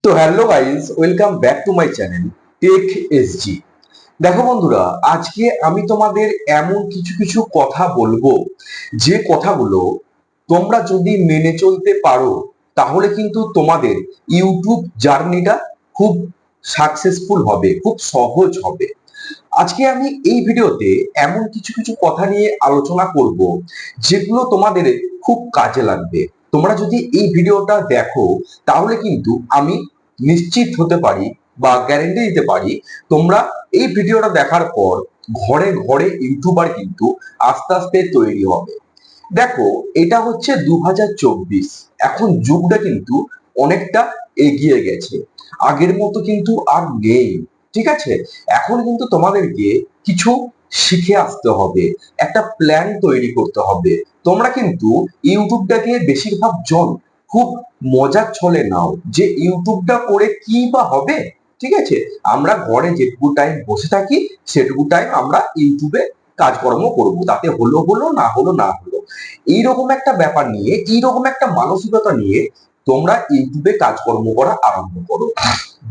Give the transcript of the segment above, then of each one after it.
তো hello guys, welcome back to my channel tech SG. দেখো বন্ধুরা, আজকে আমি তোমাদের এমন কিছু কিছু কথা বলবো যে কথাগুলো তোমরা যদি মেনে চলতে পারো তাহলে কিন্তু তোমাদের ইউটিউব জার্নিটা খুব সাকসেসফুল হবে, খুব সহজ হবে। আজকে আমি এই ভিডিওতে এমন কিছু কিছু কথা নিয়ে আলোচনা করব যেগুলো তোমাদের খুব কাজে লাগবে। তোমরা যদি এই ভিডিওটা দেখো তাহলে কিন্তু আমি নিশ্চিত হতে পারি বা গ্যারেন্টি দিতে পারি, তোমরা এই ভিডিওটা দেখার পর ঘরে ঘরে ইউটিউবার কিন্তু আস্তে আস্তে তৈরি হবে। দেখো, এটা হচ্ছে 2024। এখন যুগটা কিন্তু অনেকটা এগিয়ে গেছে, আগের মতো কিন্তু আর নেই। ঠিক আছে, এখন কিন্তু তোমাদেরকে কিছু শিখে আসতে হবে, একটা প্ল্যান তৈরি করতে হবে। তোমরা কিন্তু ইউটিউবটাকে বেশিরভাগ জন খুব মজার ছলে নাও যে ইউটিউবটা করে কি বা হবে। ঠিক আছে, আমরা ঘরে যেটুকু টাইম বসে থাকি সেটুকু টাইম আমরা ইউটিউবে কাজকর্ম করব, তাতে হলো হলো, না হলো না হলো। এইরকম একটা ব্যাপার নিয়ে, এইরকম একটা মানসিকতা নিয়ে তোমরা ইউটিউবে কাজকর্ম করা আরম্ভ করো।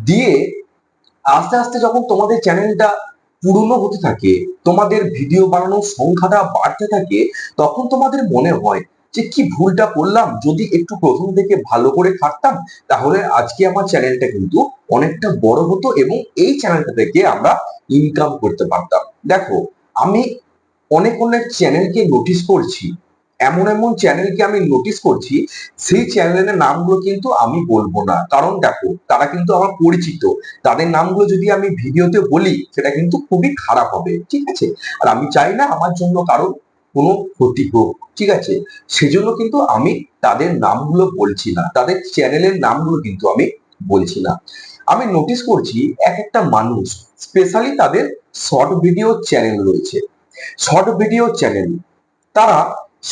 দিয়ে আস্তে আস্তে যখন তোমাদের চ্যানেলটা পুরনো হতে থাকে, তোমাদের ভিডিও বানানোর সংখ্যাটা বাড়তে থাকে, তখন তোমাদের মনে হয় যে কি ভুলটা করলাম, যদি একটু প্রথম থেকে ভালো করে খাটতাম তাহলে আজকে আমার চ্যানেলটা কিন্তু অনেকটা বড় হতো এবং এই চ্যানেলটা থেকে আমরা ইনকাম করতে পারতাম। দেখো, আমি অনেক অনেক চ্যানেলকে নোটিস করছি, এমন এমন চ্যানেলকে আমি নোটিস করছি, সেই চ্যানেলের নামগুলো কিন্তু আমি বলবো না, কারণ দেখো তারা কিন্তু আমার পরিচিত। তাদের নামগুলো যদি আমি ভিডিওতে বলি সেটা কিন্তু খুবই খারাপ হবে। ঠিক আছে, আর আমি চাই না আমার জন্য কারো কোনো ক্ষতি হোক। ঠিক আছে, সেজন্য কিন্তু আমি তাদের নামগুলো বলছি না, তাদের চ্যানেলের নামগুলো কিন্তু আমি বলছি না। আমি নোটিস করছি এক একটা মানুষ, স্পেশালি তাদের শর্ট ভিডিও চ্যানেল রয়েছে, শর্ট ভিডিও চ্যানেল, তারা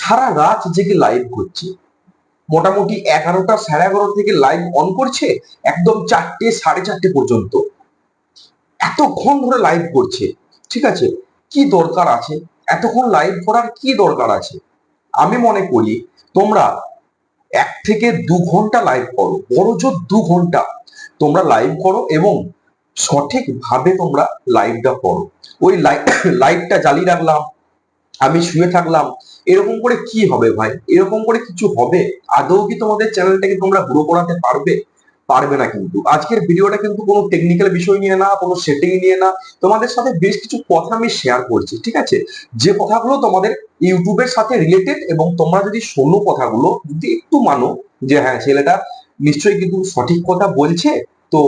সারা রাত জেগে লাইভ করছে। মোটামুটি 11টা 11:30 থেকে লাইভ অন করছে, একদম 4টে 4:30 পর্যন্ত এতক্ষণ ধরে লাইভ করছে। ঠিক আছে, কি দরকার আছে এতক্ষণ লাইভ করার, কি দরকার আছে? আমি মনে করি তোমরা 1 থেকে 2 ঘন্টা লাইভ করো, বড় জোর 2 ঘন্টা তোমরা লাইভ করো এবং সঠিকভাবে তোমরা লাইভটা করো। ওই লাইভটা জ্বালিয়ে রাখলাম, আমি শুয়ে থাকলাম, এরকম করে কি হবে ভাই? এরকম করে কিছু হবে? আদৌ কি তোমাদের চ্যানেলটাকে তোমরা গ্রো করাতে পারবে? পারবে না। কিন্তু আজকের ভিডিওটা কিন্তু কোনো টেকনিক্যাল বিষয় নিয়ে না, কোনো সেটিং নিয়ে না, তোমাদের সাথে বেশ কিছু কথা আমি শেয়ার করছি। ঠিক আছে, যে কথাগুলো তোমাদের ইউটিউবের সাথে রিলেটেড, এবং তোমরা যদি শোনো কথাগুলো, যদি একটু মানো যে হ্যাঁ ছেলেটা নিশ্চয়ই কিন্তু সঠিক কথা বলছে, তো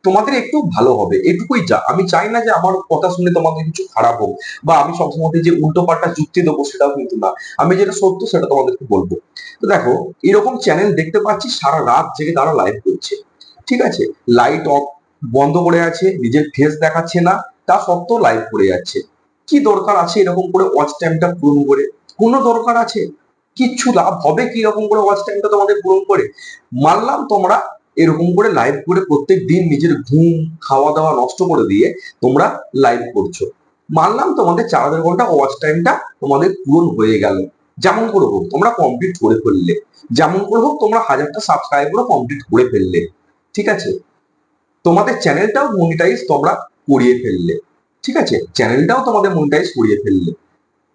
তোমাদের একটু ভালো হবে। এটুকুই যা, আমি চাই না যে আমার কথা শুনে তোমাদের কিছু খারাপ হোক, বা আমি সবসময় যে উল্টো পাল্টা যুক্তি দেবো সেটাও কিন্তু না। আমি যেটা সত্য সেটা তোমাদেরকে বলবো। তো দেখো, এরকম চ্যানেল দেখতে পাচ্ছি সারা রাত জেগে তারা লাইভ করছে। ঠিক আছে, লাইট অফ বন্ধ করে আছে, নিজের ফেস দেখাচ্ছে না, তা সত্ত্বেও লাইভ করে যাচ্ছে। কি দরকার আছে এরকম করে ওয়াচ টাইমটা পূরণ করে? কোনো দরকার আছে? কিচ্ছু লাভ হবে কি এরকম করে ওয়াচ টাইমটা তোমাদের পূরণ করে? মানলাম তোমরা এরকম করে লাইভ করে প্রত্যেক দিন নিজের ঘুম খাওয়া দাওয়া নষ্ট করে দিয়ে তোমরা লাইভ করছো, মানলাম তোমাদের 4.5 ঘন্টা ওয়াচ টাইমটা তোমাদের পূরণ হয়ে গেল। যেমন করে হোক তোমরা কমপ্লিট করে ফেললে, যেমন করে হোক তোমরা 1000টা সাবস্ক্রাইবারও কমপ্লিট করে ফেললে। ঠিক আছে, তোমাদের চ্যানেলটাও মনিটাইজ তোমরা করিয়ে ফেললে। ঠিক আছে, চ্যানেলটাও তোমাদের মনিটাইজ করিয়ে ফেললে।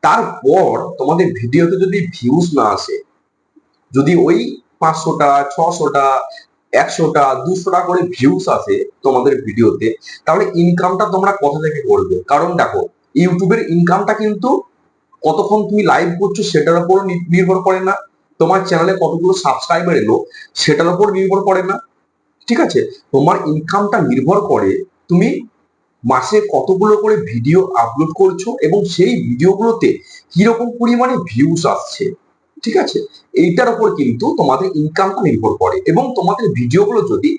তারপর তোমাদের ভিডিওতে যদি ভিউজ না আসে, যদি ওই 500টা 600টা 100টা 200টা করে ভিউস আসে তোমাদের ভিডিওতে, তাহলে ইনকামটা তোমরা কোথা থেকে করবে? কারণ দেখো, ইউটিউবের ইনকামটা কিন্তু কতক্ষণ তুমি লাইভ করছো সেটার উপর নির্ভর করে না, তোমার চ্যানেলে কতগুলো সাবস্ক্রাইবার এলো সেটার উপর নির্ভর করে না। ঠিক আছে, তোমার ইনকামটা নির্ভর করে তুমি মাসে কতগুলো করে ভিডিও আপলোড করছো এবং সেই ভিডিওগুলোতে কিরকম পরিমাণে ভিউস আসছে। ঠিক আছে, এইটার উপর কিন্তু তোমাদের ইনকামটা নির্ভর করে। এবং তোমাদের ভিডিওগুলো যদি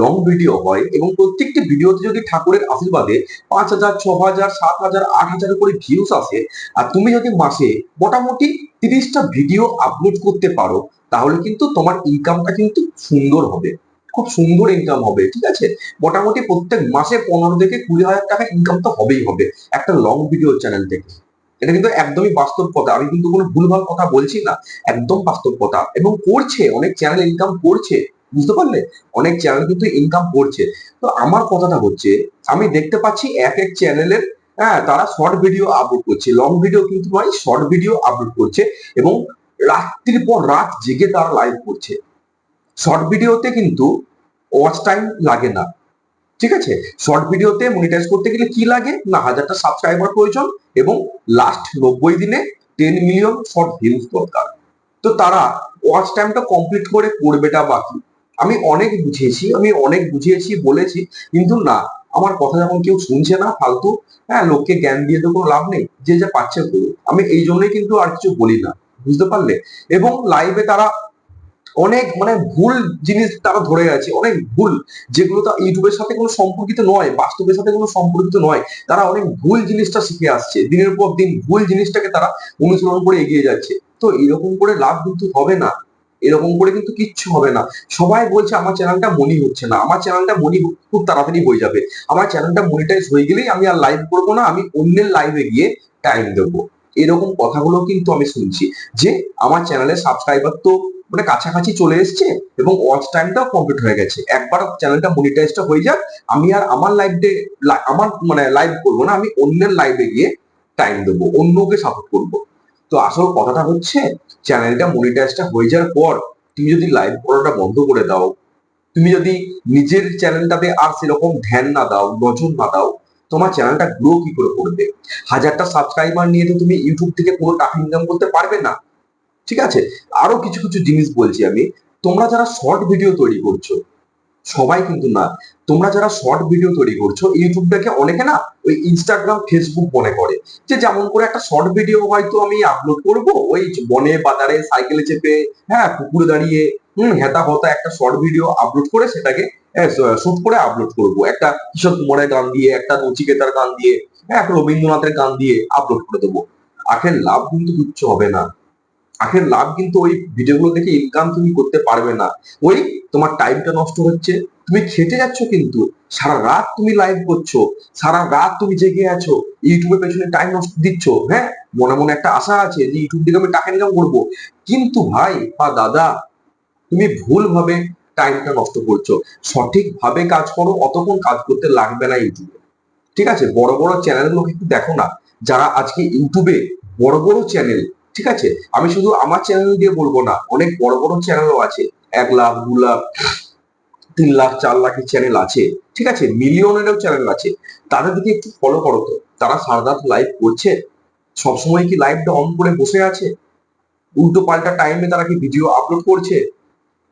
লং ভিডিও হয় এবং প্রত্যেকটি ভিডিওতে যদি ঠাকুরের আশীর্বাদে 5,000 6,000 7,000 8,000 করে ভিউস আসে, আর তুমি যদি মাসে মোটামুটি 30টা ভিডিও আপলোড করতে পারো, তাহলে কিন্তু তোমার ইনকামটা কিন্তু সুন্দর হবে, খুব সুন্দর ইনকাম হবে। ঠিক আছে, মোটামুটি প্রত্যেক মাসে 15 থেকে 20 হাজার টাকা ইনকাম তো হবেই হবে একটা লং ভিডিও চ্যানেল থেকে। এটা কিন্তু একদমই বাস্তব কথা, আমি কিন্তু কোনো ভুলভাল কথা বলছি না, একদম বাস্তব কথা। এবং করছে, অনেক চ্যানেল ইনকাম করছে বুঝতে পারলে? অনেক চ্যানেল কিন্তু ইনকাম করছে। তো আমার কথাটা হচ্ছে, আমি দেখতে পাচ্ছি এক এক চ্যানেলের, হ্যাঁ, তারা শর্ট ভিডিও আপলোড করছে, লং ভিডিও কিন্তু নয়, শর্ট ভিডিও আপলোড করছে এবং রাত্রির পর রাত জেগে তারা লাইভ করছে। শর্ট ভিডিওতে কিন্তু ওয়াচ টাইম লাগে না, ঠিক আছে? শর্ট ভিডিওতে মনিটাইজ করতে গেলে কি লাগে না, 1000টা সাবস্ক্রাইবার প্রয়োজন এবং লাস্ট 90 দিনে 10 মিলিয়ন শর্ট ভিউজ দরকার। তো তারা ওয়াচ টাইমটা কমপ্লিট করে করবেটা বাকি। আমি অনেক বুঝিয়েছি বলেছি, কিন্তু না, আমার কথা যখন কেউ শুনছে না, ফালতু, হ্যাঁ, লোককে জ্ঞান দিয়ে তো কোনো লাভ নেই, যে যা পাচ্ছে করুক। আমি এই জন্যই কিন্তু আর কিছু বলি না, বুঝতে পারলে? এবং লাইভে তারা অনেক ভুল জিনিস তারা ধরে গেছে, অনেক ভুল, যেগুলো তো ইউটিউবের সাথে কোনো সম্পর্কিত নয়, বাস্তবের সাথে কোনো সম্পর্কিত নয়। তারা অনেক ভুল জিনিসটা শিখে আসছে, দিনের পর দিন ভুল জিনিসটাকে তারা অনুসরণ করে এগিয়ে যাচ্ছে। তো এরকম করে লাভ কিন্তু হবে না, এরকম করে কিন্তু কিচ্ছু হবে না। সবাই বলছে আমার চ্যানেলটা মনি হচ্ছে না, আমার চ্যানেলটা মনি খুব তাড়াতাড়ি হয়ে যাবে, আমার চ্যানেলটা মনিটাইজ হয়ে গেলেই আমি আর লাইভ করবো না, আমি অন্যের লাইভে গিয়ে টাইম দেবো। এরকম কথাগুলো কিন্তু আমি শুনছি, যে আমার চ্যানেলের সাবস্ক্রাইবার তো কাছাকাছি চলে এসছে এবং ওয়াচ টাইমটাও কমপ্লিট হয়ে গেছে, একবার চ্যানেলটা মনিটাইজটা হয়ে যাক, আমি আর আমার আমার লাইভ করবো না, আমি অন্যের লাইভে গিয়ে টাইম দেবো, অন্যকে সাপোর্ট করবো। তো আসল কথাটা হচ্ছে, চ্যানেলটা মনিটাইজটা হয়ে যাওয়ার পর তুমি যদি লাইভ করাটা বন্ধ করে দাও, তুমি যদি নিজের চ্যানেলটাতে আর সেরকম ধ্যান না দাও, নজর না দাও, তোমার চ্যানেলটা গ্রো কি করে করবে? 1000টা সাবস্ক্রাইবার নিয়ে তো তুমি ইউটিউব থেকে কোনো টাকা ইনকাম করতে পারবে না, ঠিক আছে? আরো কিছু কিছু জিনিস বলছি আমি, তোমরা যারা শর্ট ভিডিও তৈরি করছো, সবাই কিন্তু না, তোমরা যারা শর্ট ভিডিও তৈরি করছো, ইউটিউবটাকে অনেকে না ওই ইনস্টাগ্রাম ফেসবুক মনে করে, যে যেমন করে একটা শর্ট ভিডিও হয়তো আমি আপলোড করব ওই বনে বাজারে সাইকেলে চেপে, হ্যাঁ, পুকুরে দাঁড়িয়ে, হেতা হতা একটা শর্ট ভিডিও আপলোড করে সেটাকে শুট করে আপলোড করব, একটা কিশোর কুমারের গান দিয়ে, একটা নচিকেতার গান দিয়ে, হ্যাঁ, একটা রবীন্দ্রনাথের গান দিয়ে আপলোড করে দেবো। আখের লাভ কিন্তু কিচ্ছু হবে না, আখের লাভ কিন্তু ওই ভিডিওগুলো দেখে ইনকাম তুমি করতে পারবে না। ওই তোমার টাইমটা নষ্ট হচ্ছে, তুমি খেটে যাচ্ছ, কিন্তু সারা রাত তুমি লাইভ করছো, সারা রাত তুমি জেগে আছো, ইউটিউবের পেছনে টাইম নষ্ট দিচ্ছ, হ্যাঁ, মনে মনে একটা আশা আছে যে ইউটিউব থেকে আমি টাকা ইনকাম করবো, কিন্তু ভাই বা দাদা, তুমি ভুল ভাবে টাইমটা নষ্ট করছো। সঠিক ভাবে কাজ করো, অতক্ষণ কাজ করতে লাগবে না ইউটিউবে, ঠিক আছে? বড় বড় চ্যানেলগুলো কিন্তু দেখো না, যারা আজকে ইউটিউবে বড় বড় চ্যানেল, ঠিক আছে, আমি শুধু আমার চ্যানেল দিয়ে বলবো না, অনেক বড় বড় চ্যানেলও আছে, 1 লাখ 2 লাখ 3 লাখ 4 লাখের চ্যানেল আছে, ঠিক আছে, মিলিয়নেরও চ্যানেল আছে, তাদের দিকে একটু ফলো করো তো, তারা সারা রাত লাইভ করছে, সবসময় কি লাইভটা অন করে বসে আছে? উল্টো পাল্টা টাইমে তারা কি ভিডিও আপলোড করছে?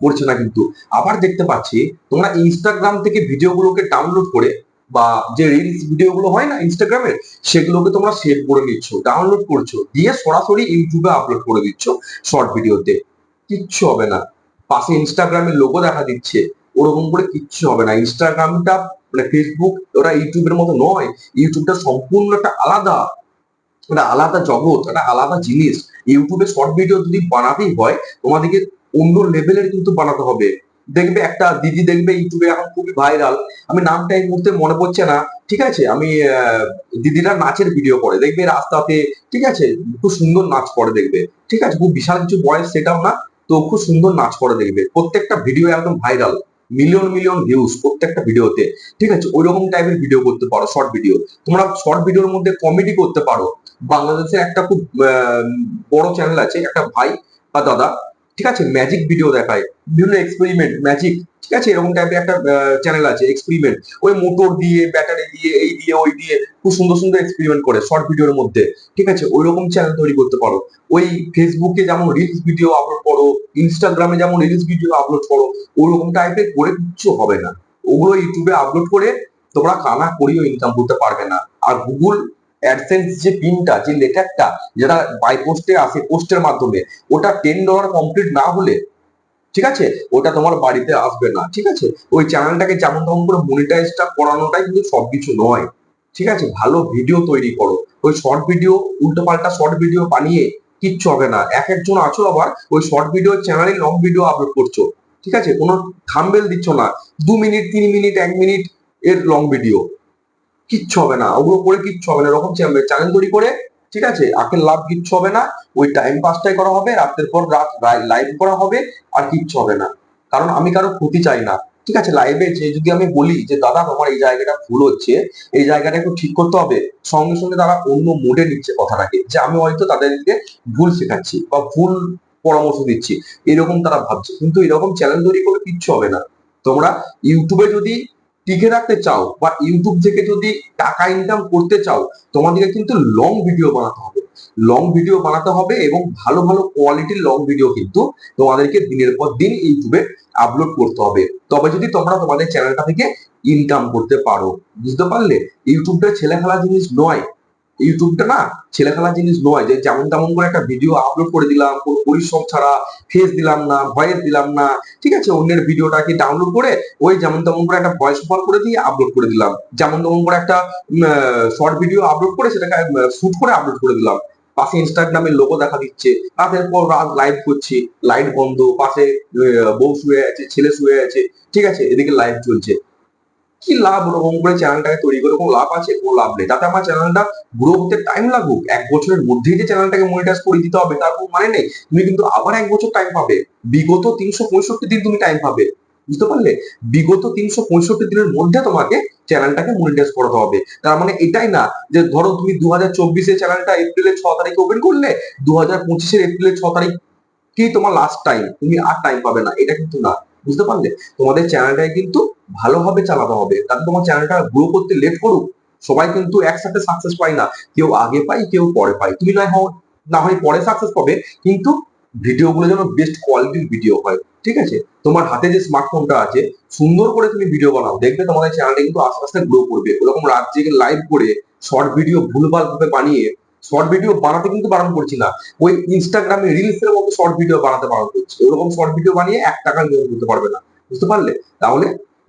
করছে না কিন্তু। আবার দেখতে পাচ্ছি তোমরা ইনস্টাগ্রাম থেকে ভিডিওগুলোকে ডাউনলোড করে, বা যে রিলস ভিডিওগুলো হয় না ইনস্টাগ্রামের, সেগুলোকে তোমরা সেভ করে নিচ্ছ, ডাউনলোড করছো, দিয়ে সরাসরি ইউটিউবে আপলোড করে দিচ্ছ শর্ট ভিডিওতে। কিচ্ছু হবে না, পাশে ইনস্টাগ্রামের লোগো দেখা দিচ্ছে, ওরকম করে কিচ্ছু হবে না। ইনস্টাগ্রামটা ফেসবুক ওরা ইউটিউবের মতো নয়, ইউটিউবটা সম্পূর্ণ একটা আলাদা জগৎ, একটা আলাদা জিনিস। ইউটিউবে শর্ট ভিডিও যদি বানাতেই হয়, তোমাদেরকে অন্য লেভেলের কিন্তু বানাতে হবে। দেখবে একটা দিদি, দেখবে ইউটিউবে এখন খুবই ভাইরাল, আমি নামটা এই মুহূর্তে মনে পড়ছে না, ঠিক আছে, আমি দিদিরা নাচের ভিডিও করে, দেখবে রাস্তাতে, ঠিক আছে, খুব সুন্দর নাচ করে, দেখবে, ঠিক আছে, খুব বিশাল কিছু বয়স সেটাও না, তো খুব সুন্দর নাচ করে, দেখবে প্রত্যেকটা ভিডিও একদম ভাইরাল, মিলিয়ন মিলিয়ন ভিউজ প্রত্যেকটা ভিডিওতে, ঠিক আছে, ওই রকম টাইপের ভিডিও করতে পারো শর্ট ভিডিও। তোমরা শর্ট ভিডিওর মধ্যে কমেডি করতে পারো। বাংলাদেশের একটা খুব বড় চ্যানেল আছে, একটা ভাই বা দাদা, ঠিক আছে, ম্যাজিক ভিডিও দেখায়, বিভিন্ন এক্সপেরিমেন্ট ম্যাজিক, ঠিক আছে, এরকম টাইপের একটা চ্যানেল আছে, এক্সপেরিমেন্ট, ওই মোটর দিয়ে, ব্যাটারি দিয়ে, এই দিয়ে ওই দিয়ে খুব সুন্দর সুন্দর এক্সপেরিমেন্ট করে শর্ট ভিডিওর মধ্যে, ঠিক আছে, ওই রকম চ্যানেল তৈরি করতে পারো। ওই ফেসবুকে যেমন রিলস ভিডিও আপলোড করো, ইনস্টাগ্রামে যেমন রিলস ভিডিও আপলোড করো, ওই রকম টাইপের করে কিচ্ছু হবে না। ওগুলো ইউটিউবে আপলোড করে তোমরা কানা করিও ইনকাম করতে পারবে না। আর গুগল অ্যাডসেন্স যে পিনটা, যে লেটারটা, যেটা বাই পোস্টে আসে, পোস্টের মাধ্যমে, ওটা $10 কমপ্লিট না হলে, ঠিক আছে, ওটা তোমার বাড়িতে আসবে না, ঠিক আছে? ওই চ্যানেলটাকে যেমন তেমন করে মনিটাইজটা করানোটাই কিন্তু সবকিছু নয়, ঠিক আছে? ভালো ভিডিও তৈরি করো। ওই শর্ট ভিডিও, উল্টো পাল্টা শর্ট ভিডিও বানিয়ে কিচ্ছু হবে না। এক একজন আছো আবার ওই শর্ট ভিডিও চ্যানেলে লং ভিডিও আপলোড করছো, ঠিক আছে, কোনো থাম্বনেল দিচ্ছ না, 2 মিনিট 3 মিনিট 1 মিনিট এর লং ভিডিও, কিচ্ছু হবে না, ওগুলো করে কিচ্ছু হবে না। এরকম চ্যানেল তৈরি করে, ঠিক আছে, আখের লাভ কিচ্ছু হবে না, ওই টাইম পাসটাই করা হবে, রাতের পর রাত লাইভ করা হবে, আর কিচ্ছু হবে না। কারণ আমি কারো ক্ষতি চাই না। ঠিক আছে, লাইভে যে যদি আমি বলি যে দাদা তোমার এই জায়গাটা ভুল হচ্ছে, এই জায়গাটা একটু ঠিক করতে হবে, সঙ্গে সঙ্গে তারা অন্য মোডে নিচ্ছে কথাটাকে, যে আমি হয়তো তাদেরকে ভুল শেখাচ্ছি বা ভুল পরামর্শ দিচ্ছি, এরকম তারা ভাবছে। কিন্তু এরকম চ্যানেল তৈরি করে কিচ্ছু হবে না। তোমরা ইউটিউবে যদি টিকে রাখতে চাও বা ইউটিউব থেকে যদি টাকা ইনকাম করতে চাও, তোমাদেরকে কিন্তু লং ভিডিও বানাতে হবে। লং ভিডিও বানাতে হবে এবং ভালো ভালো কোয়ালিটির লং ভিডিও কিন্তু তোমাদেরকে দিনের পর দিন ইউটিউবে আপলোড করতে হবে। তবে যদি তোমরা তোমাদের চ্যানেলটা থেকে ইনকাম করতে পারো। বুঝতে পারলে? ইউটিউবটা ছেলে খেলা জিনিস নয়। ইউটিউবটা না ছেলে খেলা জিনিস নয় যে যেমন তেমন করে একটা ভিডিও আপলোড করে দিলাম, কোনো পরিশ্রম ছাড়া, ফেস দিলাম না, ভয়েস দিলাম না, ঠিক আছে, অন্যের ভিডিওটাকে ডাউনলোড করে ওই যেমন তেমন করে একটা ভয়েস ওভার করে দিয়ে আপলোড করে দিলাম, যেমন তেমন করে একটা শর্ট ভিডিও আপলোড করে সেটাকে শুট করে আপলোড করে দিলাম, পাশে ইনস্টাগ্রামের লোগো দেখা দিচ্ছে, আর এরপর রাত লাইভ করছি, লাইট বন্ধ, পাশে বউ শুয়ে আছে, ছেলে শুয়ে আছে, ঠিক আছে, এদিকে লাইভ চলছে। কি লাভ ওরকম করে চ্যানেলটাকে তৈরি করে? কোনো লাভ আছে? কোনো লাভ নেই। তাতে আমার চ্যানেলটা গ্রো হতে টাইম লাগুক, 1 বছরের মধ্যেই যে চ্যানেলটাকে মনিটাইজ করে দিতে হবে তার কোনো মানে নেই। তুমি কিন্তু আবার 1 বছর টাইম পাবে, বিগত 365 দিন তুমি টাইম পাবে। বুঝতে পারলে? বিগত 365 দিনের মধ্যে তোমাকে চ্যানেলটাকে মনিটাইজ করাতে হবে। তার মানে এটাই না যে ধরো তুমি 2024-এ চ্যানেলটা এপ্রিলের 6 তারিখে ওপেন করলে, 2025-এর এপ্রিলের 6 তারিখ কি তোমার লাস্ট টাইম, তুমি আর টাইম পাবে না, এটা কিন্তু না। বুঝতে পারলে? তোমাদের চ্যানেলটাকে কিন্তু ভালোভাবে চালাতে হবে, তাতে তোমার চ্যানেলটা গ্রো করতে লেট করুক। সবাই কিন্তু একসাথে সাকসেস পায় না, কেউ আগে পায় কেউ পরে পায়। তুমি না হয় পরে সাকসেস পাবে, কিন্তু ভিডিওগুলো যেন বেস্ট কোয়ালিটির ভিডিও হয়। ঠিক আছে, তোমার হাতে যে স্মার্টফোনটা আছে, সুন্দর করে তুমি ভিডিও বানাও, দেখবে তোমাদের চ্যানেলটা কিন্তু আস্তে আস্তে গ্রো করবে। ওরকম রাত জেগে লাইভ করে শর্ট ভিডিও ভুলভাল ভাবে বানিয়ে, শর্ট ভিডিও বানাতে কিন্তু বারণ করছি না, ওই ইনস্টাগ্রামে রিলস এর মতো শর্ট ভিডিও বানাতে বারণ করছি। ওরকম শর্ট ভিডিও বানিয়ে 1 টাকা ইনকাম করতে পারবে না। বুঝতে পারলে? তাহলে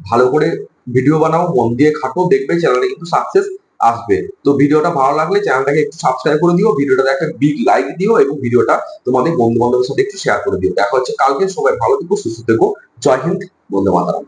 ভালো করে ভিডিও বানাও, মন দিয়ে খাটো, দেখবে চ্যানেলে কিন্তু সাকসেস আসবে। তো ভিডিওটা ভালো লাগলে চ্যানেলটাকে একটু সাবস্ক্রাইব করে দিও, ভিডিওটাতে একটা বিগ লাইক দিও এবং ভিডিওটা তোমাদের বন্ধু বান্ধবের সাথে একটু শেয়ার করে দিও। দেখা হচ্ছে কালকে। সবাই ভালো থেকো, সুস্থ থেকো। জয় হিন্দ, বন্দে মাতরম।